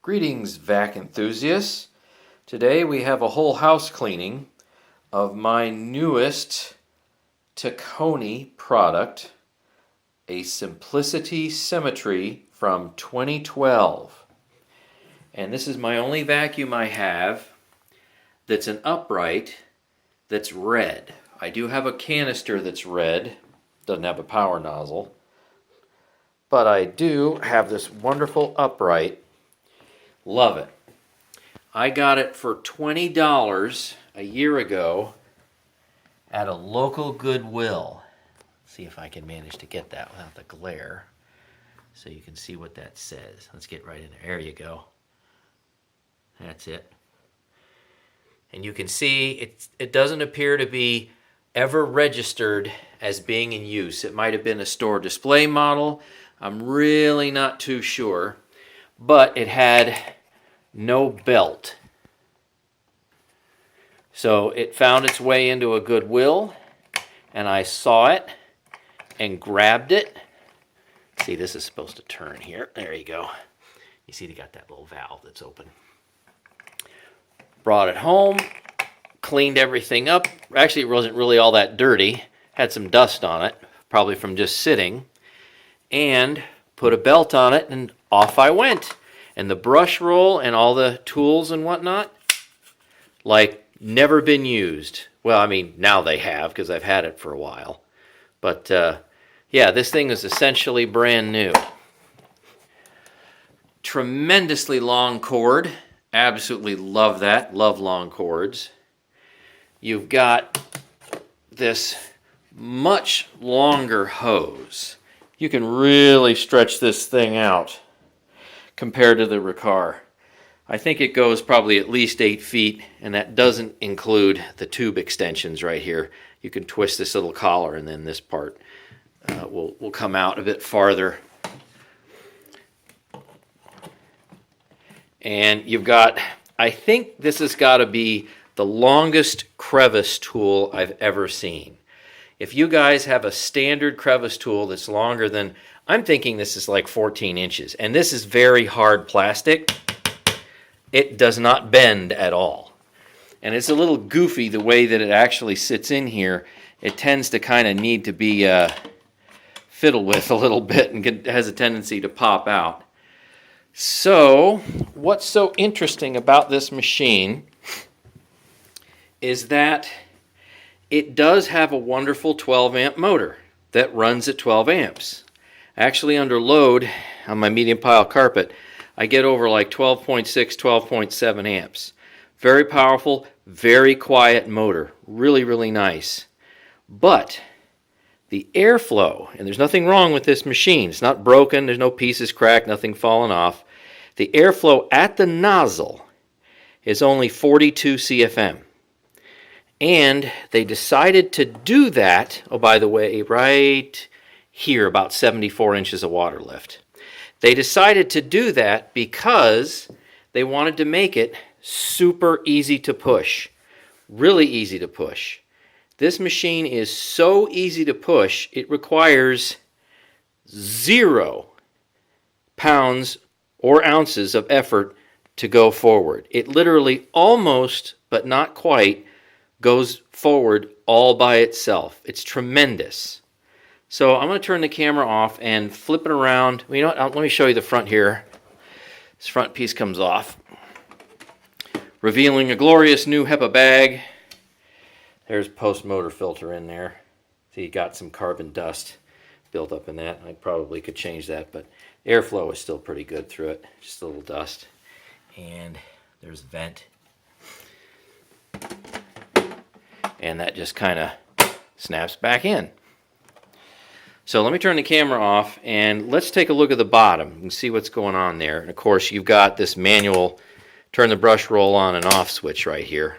Greetings, vac enthusiasts. Today we have a whole house cleaning of my newest Tacony product, a Simplicity Symmetry from 2012. And this is my only vacuum I have that's an upright that's red. I do have a canister that's red, doesn't have a power nozzle, but I do have this wonderful upright. Love it. I got it for $20 a year ago at a local Goodwill. Let's see if I can manage to get that without the glare so you can see what that says. Let's get right in there. There you go. That's it. And you can see it doesn't appear to be ever registered as being in use. It might have been a store display model. I'm really not too sure. But it had no belt. So it found its way into a Goodwill, and I saw it and grabbed it. See, this is supposed to turn here. There you go. You see they got that little valve that's open. Brought it home, cleaned everything up. Actually, it wasn't really all that dirty. Had some dust on it, probably from just sitting. And put a belt on it, and off I went. And the Brushroll and all the tools and whatnot, like never been used. Well, I mean, now they have because I've had it for a while. But yeah, this thing is essentially brand new. Tremendously long cord. Absolutely love that. Love long cords. You've got this much longer hose. You can really stretch this thing out compared to the Riccar. I think it goes probably at least 8 feet, and that doesn't include the tube extensions right here. You can twist this little collar, and then this part will come out a bit farther. And you've got, I think this has got to be the longest crevice tool I've ever seen. If you guys have a standard crevice tool that's longer than, I'm thinking this is like 14 inches, and this is very hard plastic. It does not bend at all. And it's a little goofy the way that it actually sits in here. It tends to kind of need to be fiddled with a little bit and has a tendency to pop out. So, what's so interesting about this machine is that it does have a wonderful 12 amp motor that runs at 12 amps. Actually, under load on my medium pile carpet, I get over like 12.6, 12.7 amps. Very powerful, very quiet motor. Really, really nice. But the airflow, and there's nothing wrong with this machine. It's not broken. There's no pieces cracked, nothing falling off. The airflow at the nozzle is only 42 CFM. And they decided to do that, oh, by the way, right here, about 74 inches of water lift. They decided to do that because they wanted to make it super easy to push. Really easy to push. This machine is so easy to push, it requires 0 pounds or ounces of effort to go forward. It literally almost, but not quite, goes forward all by itself. It's tremendous. So I'm going to turn the camera off and flip it around. Well, you know what? Let me show you the front here. This front piece comes off, revealing a glorious new HEPA bag. There's post-motor filter in there. See, you got some carbon dust built up in that. I probably could change that, but airflow is still pretty good through it. Just a little dust. And there's a vent. And that just kind of snaps back in. So let me turn the camera off and let's take a look at the bottom and see what's going on there. And of course you've got this manual turn the Brushroll on and off switch right here.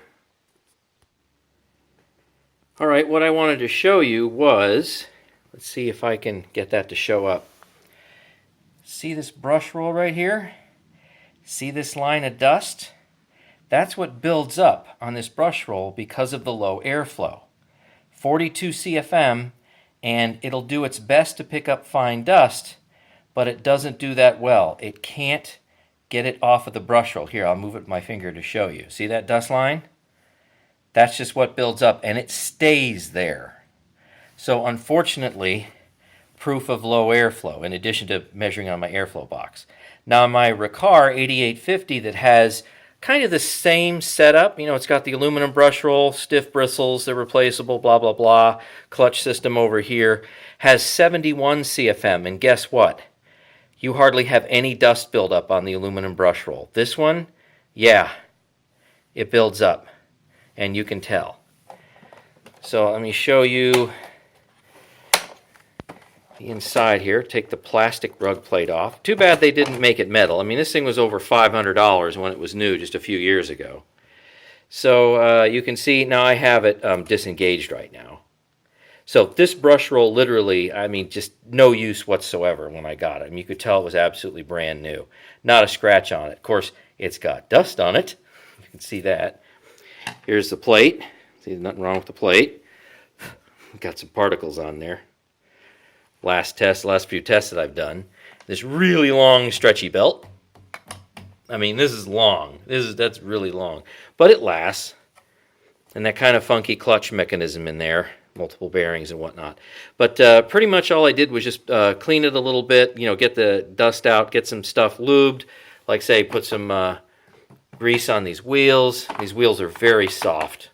Alright, what I wanted to show you was, let's see if I can get that to show up. See this Brushroll right here? See this line of dust? That's what builds up on this Brushroll because of the low airflow. 42 CFM, and it'll do its best to pick up fine dust, but it doesn't do that well. It can't get it off of the brush roll. Here, I'll move it with my finger to show you. See that dust line? That's just what builds up, and it stays there. So unfortunately, proof of low airflow, in addition to measuring on my airflow box. Now my Riccar 8850 that has kind of the same setup, you know, it's got the aluminum brush roll, stiff bristles, they're replaceable, blah, blah, blah, clutch system over here, has 71 CFM, and guess what? You hardly have any dust buildup on the aluminum brush roll. This one, yeah, it builds up, and you can tell. So let me show you the inside here. Take the plastic rug plate off. Too bad they didn't make it metal. I mean, this thing was over $500 when it was new just a few years ago. So you can see now I have it disengaged right now. So this brush roll literally, I mean, just no use whatsoever when I got it. I mean, you could tell it was absolutely brand new. Not a scratch on it. Of course, it's got dust on it. You can see that. Here's the plate. See, there's nothing wrong with the plate. Got some particles on there. Last few tests that I've done. This really long stretchy belt. I mean, this is long. That's really long. But it lasts. And that kind of funky clutch mechanism in there. Multiple bearings and whatnot. But pretty much all I did was just clean it a little bit, you know, get the dust out, get some stuff lubed. Like say, put some grease on these wheels. These wheels are very soft.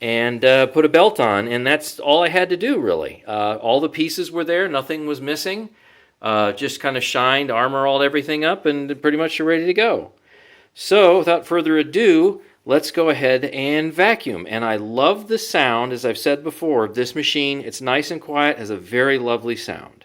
And put a belt on, and that's all I had to do, really. All the pieces were there. Nothing was missing. Just kind of shined, armor-alled everything up, and pretty much you're ready to go. So, without further ado, let's go ahead and vacuum. And I love the sound, as I've said before, of this machine. It's nice and quiet, has a very lovely sound.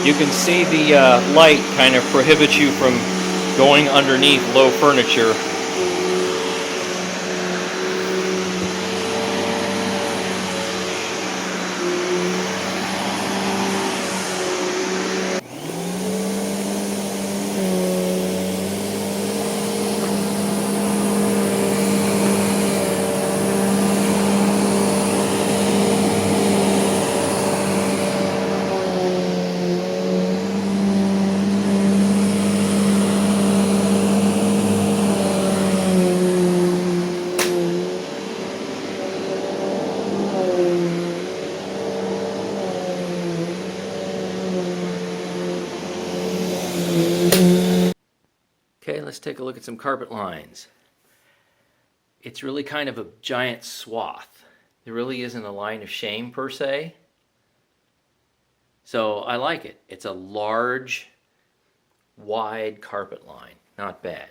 You can see the light kind of prohibits you from going underneath low furniture. Okay, let's take a look at some carpet lines. It's really kind of a giant swath. There really isn't a line of shame per se. So I like it. It's a large, wide carpet line. Not bad.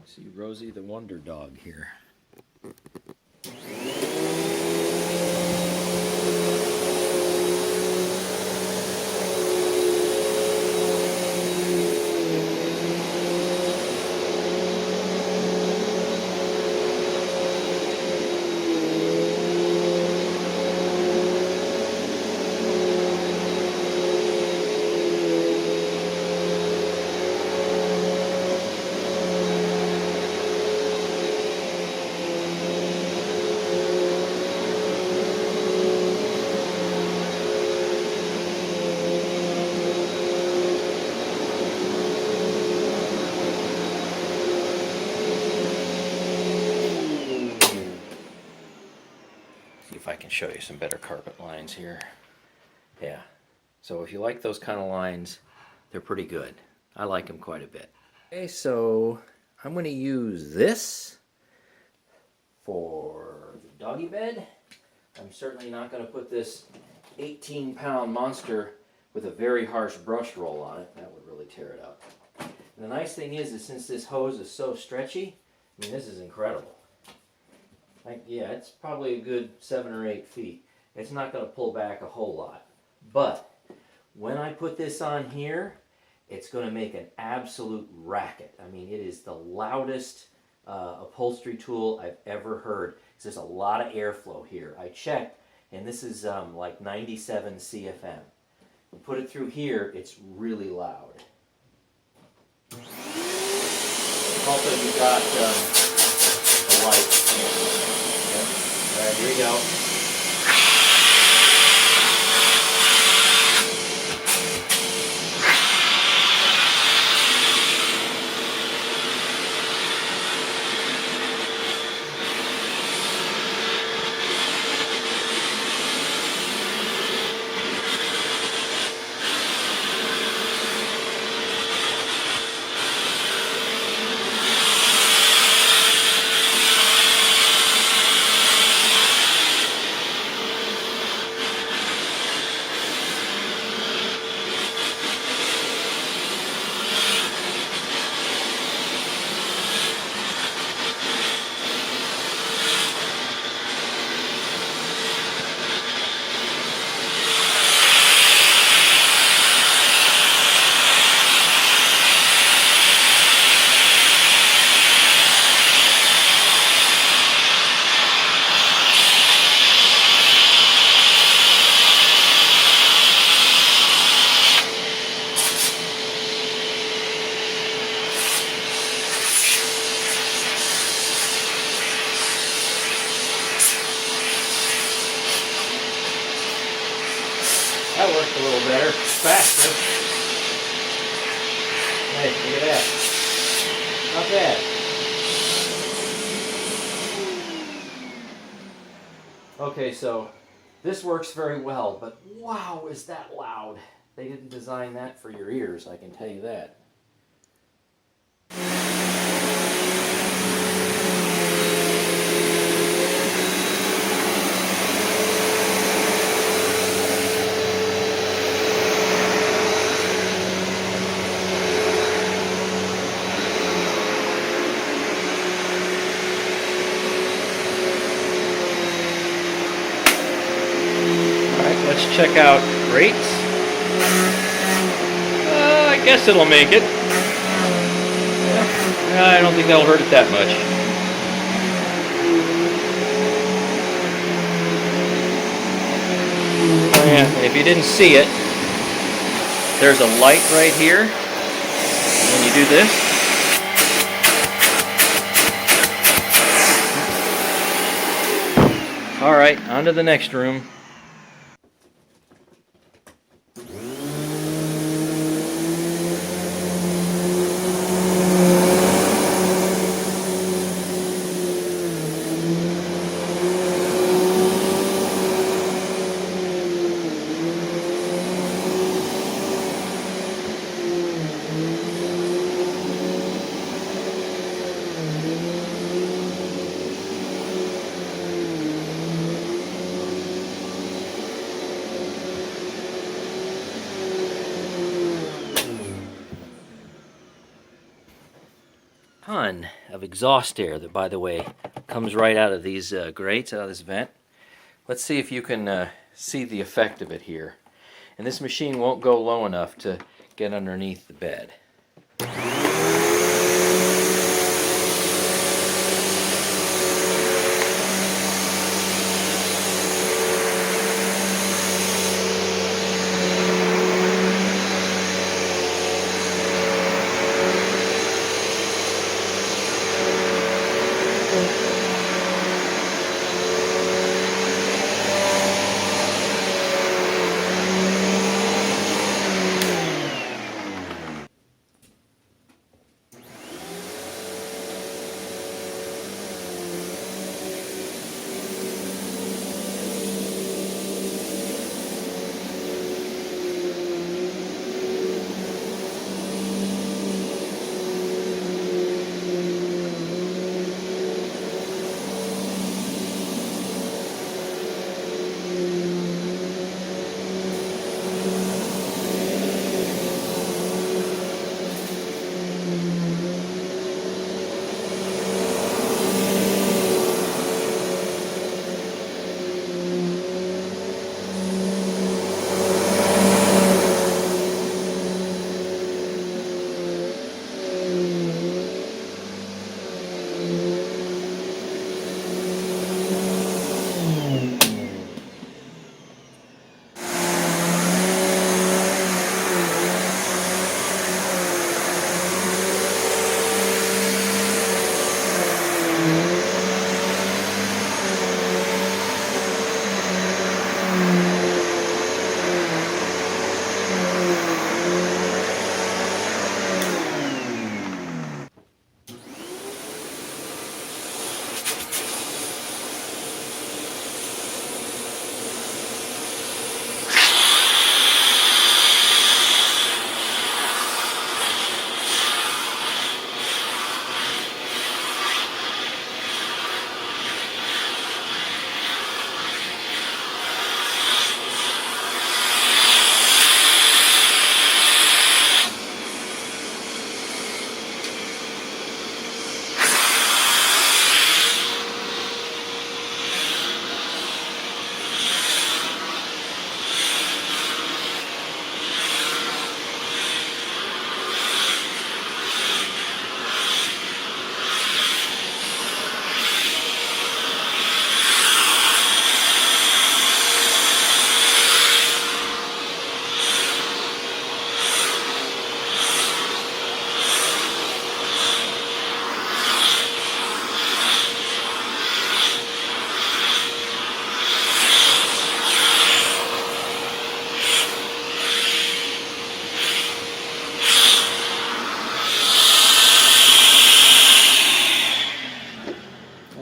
See Rosie the Wonder Dog here. See if I can show you some better carpet lines here. Yeah, so if you like those kind of lines, they're pretty good. I like them quite a bit. Okay, so I'm going to use this for the doggy bed. I'm certainly not going to put this 18-pound monster with a very harsh brush roll on it. That would really tear it up. And the nice thing is since this hose is so stretchy, I mean, this is incredible. Yeah, it's probably a good 7 or 8 feet. It's not going to pull back a whole lot. But when I put this on here, it's going to make an absolute racket. I mean, it is the loudest upholstery tool I've ever heard. There's a lot of airflow here. I checked, and this is like 97 CFM. You put it through here, it's really loud. Also, you've got the light. All right, here we go. a little better, faster. Hey, look at that. Not bad. Okay, so this works very well, but wow, is that loud. They didn't design that for your ears, I can tell you that. Let's check out rates. I guess it'll make it. I don't think that'll hurt it that much. Oh yeah, and if you didn't see it, there's a light right here. When you do this, all right, on to the next room. Ton of exhaust air that, by the way, comes right out of these grates, out of this vent. Let's see if you can see the effect of it here. And this machine won't go low enough to get underneath the bed.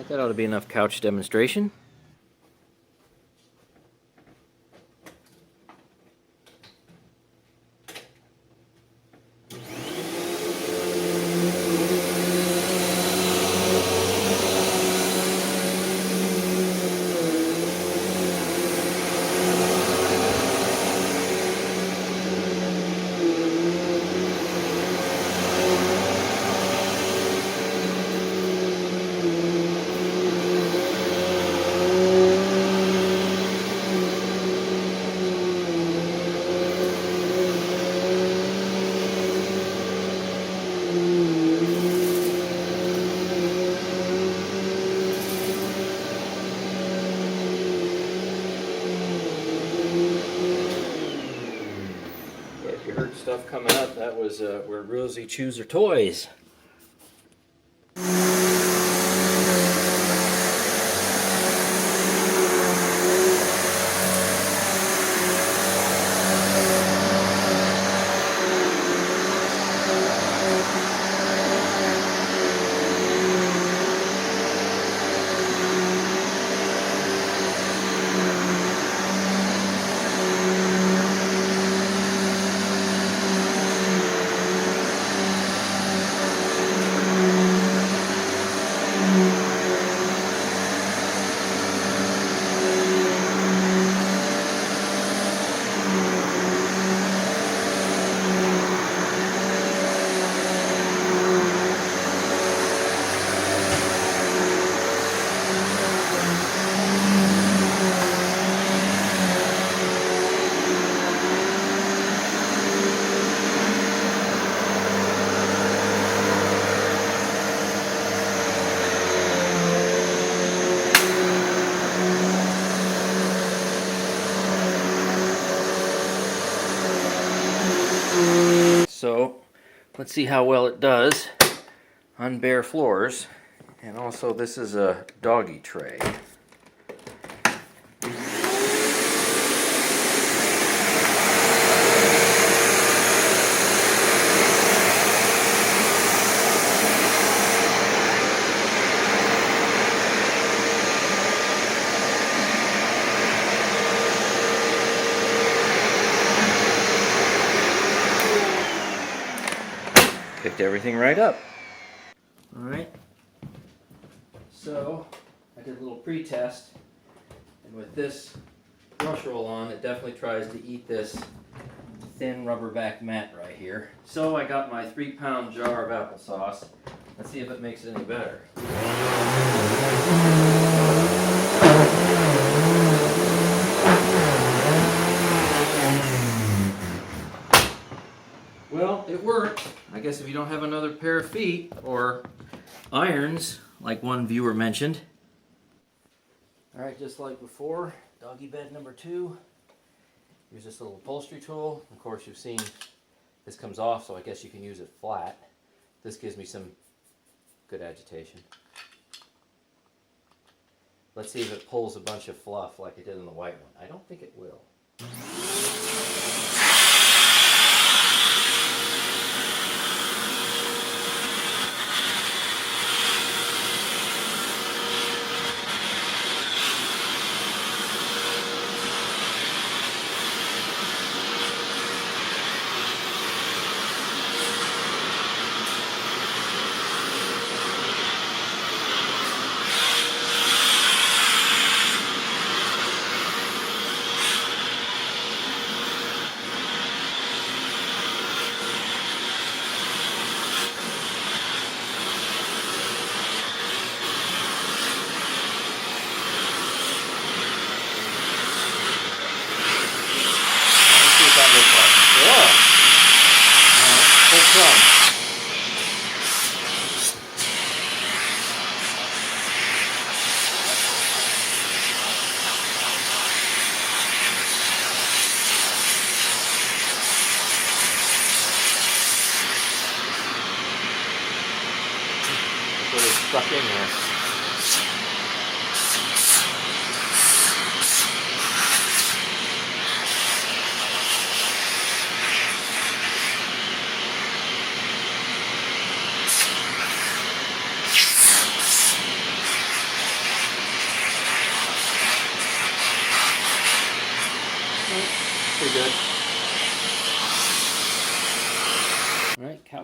That ought to be enough couch demonstration. If you heard stuff coming up, that was where Rosie chews her toys. So let's see how well it does on bare floors. And also, this is a doggy tray. Picked everything right up. All right. So I did a little pre-test, and with this Brushroll on, it definitely tries to eat this thin rubber back mat right here. So I got my 3-pound jar of applesauce. Let's see if it makes it any better. Well, it worked. I guess if you don't have another pair of feet or irons, like one viewer mentioned. All right, just like before, doggy bed number 2. Here's this little upholstery tool. Of course, you've seen this comes off, so I guess you can use it flat. This gives me some good agitation. Let's see if it pulls a bunch of fluff like it did in the white one. I don't think it will.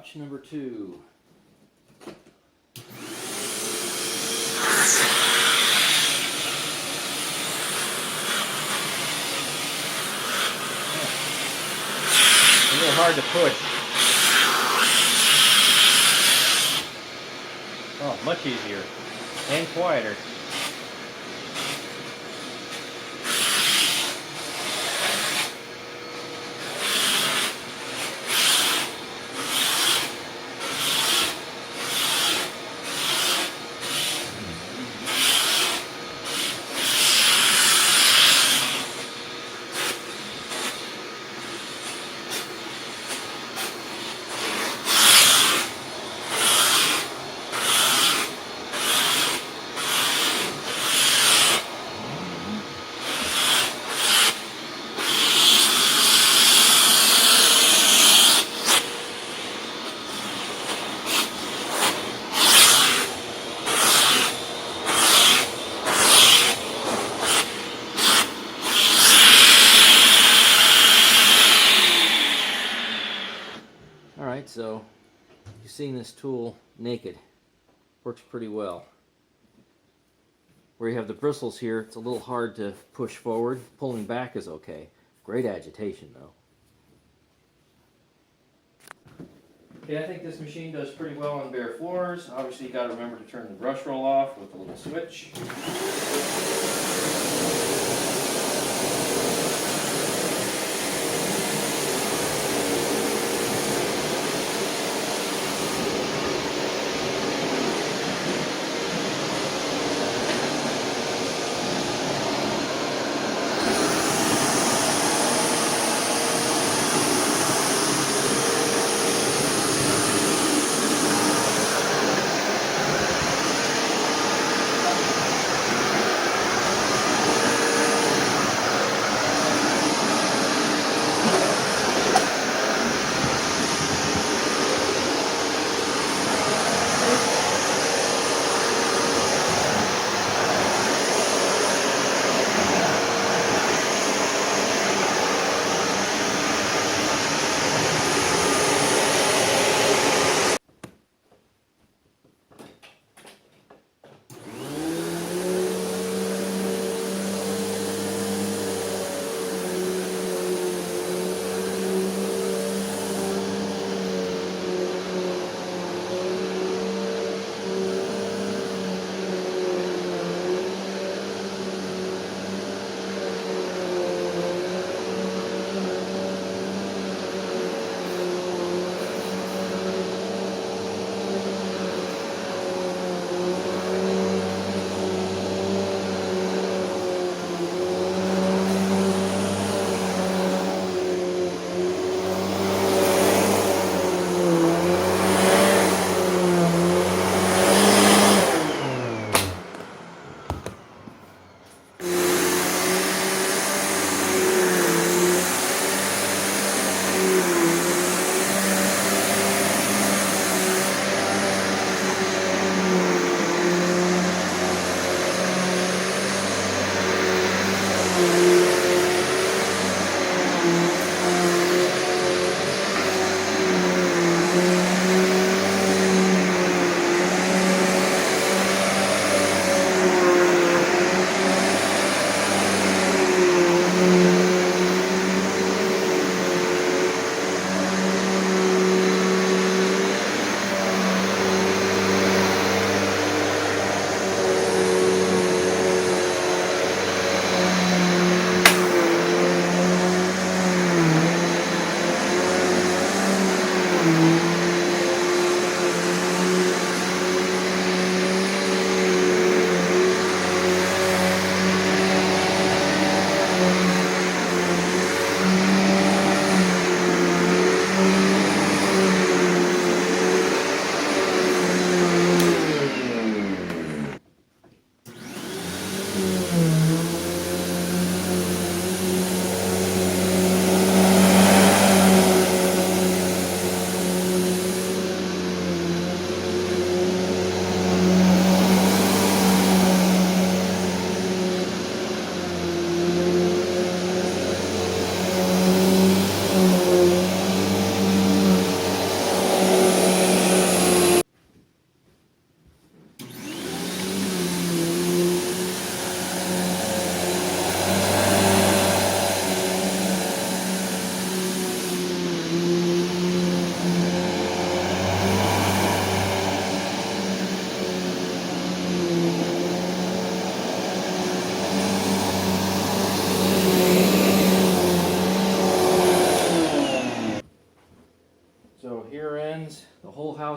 Option number 2. A little hard to push. Oh, much easier and quieter. Alright, so you've seen this tool naked. Works pretty well. Where you have the bristles here, it's a little hard to push forward. Pulling back is okay. Great agitation though. Okay, I think this machine does pretty well on bare floors. Obviously you got to remember to turn the brush roll off with a little switch.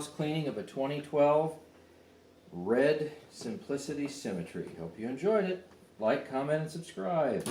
house cleaning of a 2012 red Simplicity Symmetry. Hope you enjoyed it. Like, comment, and subscribe.